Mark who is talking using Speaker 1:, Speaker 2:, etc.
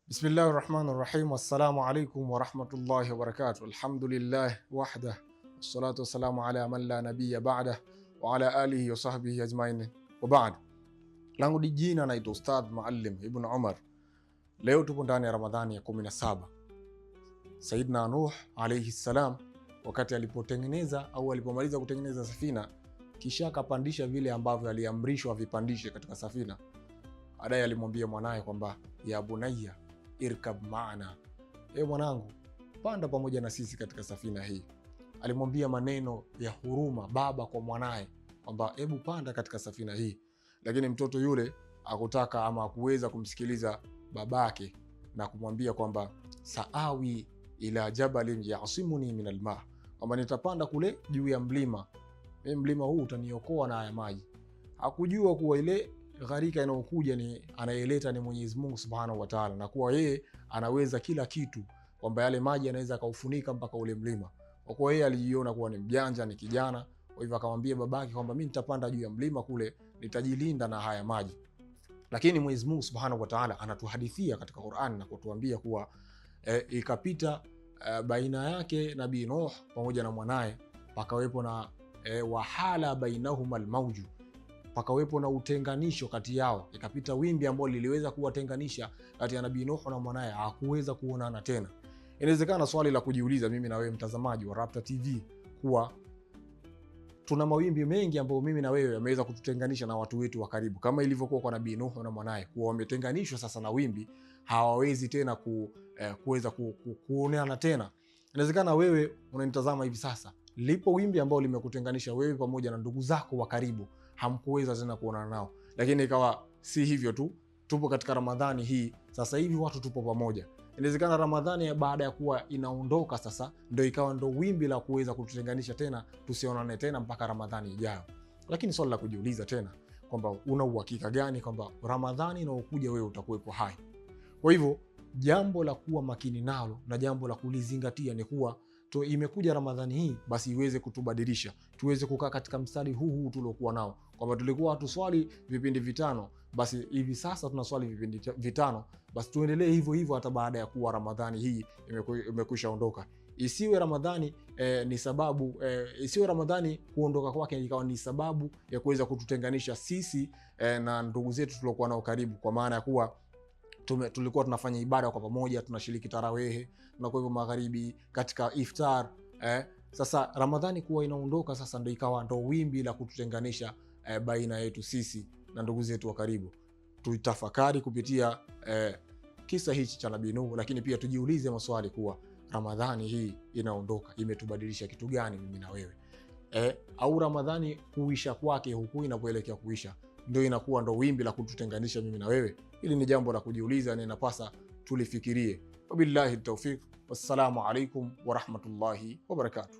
Speaker 1: Bismillahir Rahmanir Rahim. Assalamu alaikum wa rahmatullahi wa barakatuh. Alhamdulillah wahdah wassalatu wassalamu ala man la nabiyya ba'dah wa ala alihi wa sahbihi ajmain wa ba'd. Langu jina naitwa Ustadh Muallim Ibn Umar. Leo tupo ndani ya Ramadhani ya 17. Sayyidina Nuh alayhi salam wakati alipotengeneza au alipomaliza kutengeneza safina, kisha akapandisha vile ambavyo aliamrishwa vipandishe katika safina. Baadaye alimwambia mwanae kwamba ya bunayya irkab maana, mwanangu, panda pamoja na sisi katika safina hii. Alimwambia maneno ya huruma baba kwa mwanae kwamba hebu panda katika safina hii, lakini mtoto yule hakutaka ama hakuweza kumsikiliza babake na kumwambia kwamba saawi ila jabalin yasimuni min alma, kwamba nitapanda kule juu ya mlima, mlima huu utaniokoa na haya maji. Hakujua kuwa ile gharika inayokuja ni anayeleta ni Mwenyezi Mungu Subhanahu wa Ta'ala, na kuwa yeye anaweza kila kitu, kwamba yale maji anaweza kaufunika mpaka ule mlima. Kwa kuwa yeye alijiona kuwa ni mjanja, ni kijana, kwa hivyo akamwambia babake kwamba mimi nitapanda juu ya mlima kule, nitajilinda na haya maji. Lakini Mwenyezi Mungu Subhanahu wa Ta'ala anatuhadithia katika Qur'an na kutuambia kuwa ikapita baina yake Nabii Nuh pamoja na mwanae, pakawepo na wahala bainahuma almauju, pakawepo na utenganisho kati yao. Ikapita wimbi ambalo liliweza kuwatenganisha kati ya Nabii Nuh na mwanae, hakuweza kuonana tena. Inawezekana swali la kujiuliza mimi na wewe mtazamaji wa Rapta TV kuwa tuna mawimbi mengi ambayo mimi na wewe yameweza kututenganisha na watu wetu wa karibu, kama ilivyokuwa kwa Nabii Nuh na mwanae, kuwa wametenganishwa sasa na wimbi, hawawezi tena kuweza kuonana tena. Inawezekana wewe unanitazama hivi sasa, lipo wimbi ambalo limekutenganisha wewe pamoja na ndugu zako wa karibu, hamkuweza tena kuonana nao. Lakini ikawa si hivyo tu, tupo katika Ramadhani hii sasa hivi watu tupo pamoja. Inawezekana Ramadhani baada ya kuwa inaondoka sasa ndio ikawa ndo wimbi la kuweza kututenganisha tena, tusionane tena mpaka Ramadhani ijayo. Lakini swali la kujiuliza tena kwamba una uhakika gani kwamba Ramadhani inayokuja wewe utakuwepo hai? Kwa hivyo jambo la kuwa makini nalo na jambo la kulizingatia ni kuwa imekuja Ramadhani hii, basi iweze kutubadilisha, tuweze kukaa katika mstari huu tuliokuwa nao, kwamba tulikuwa hatuswali vipindi vitano, basi hivi sasa tunaswali vipindi vitano. Basi tuendelee hivyo hivyo hata baada ya kuwa Ramadhani hii imekwisha ondoka. Isiwe Ramadhani ni sababu isiwe Ramadhani kuondoka kwake ikawa ni sababu ya kuweza kututenganisha sisi na ndugu zetu tuliokuwa nao karibu, kwa maana ya kuwa tulikuwa tunafanya ibada kwa pamoja, tunashiriki tarawehe, tunakuwa hivyo magharibi katika iftar. Sasa Ramadhani kuwa inaondoka sasa ndio ikawa ndo wimbi la kututenganisha baina yetu sisi na ndugu zetu wa karibu. Tutafakari kupitia kisa hichi cha Nabii Nuh, lakini pia tujiulize maswali kuwa Ramadhani hii inaondoka imetubadilisha kitu gani mimi na wewe? Au Ramadhani kuisha kwake huku inapoelekea kuisha ndio inakuwa ndo wimbi la kututenganisha mimi na wewe? Hili ni jambo la kujiuliza na inapasa tulifikirie. Wabillahi tawfiq, wassalamu alaikum wa rahmatullahi wa barakatuh.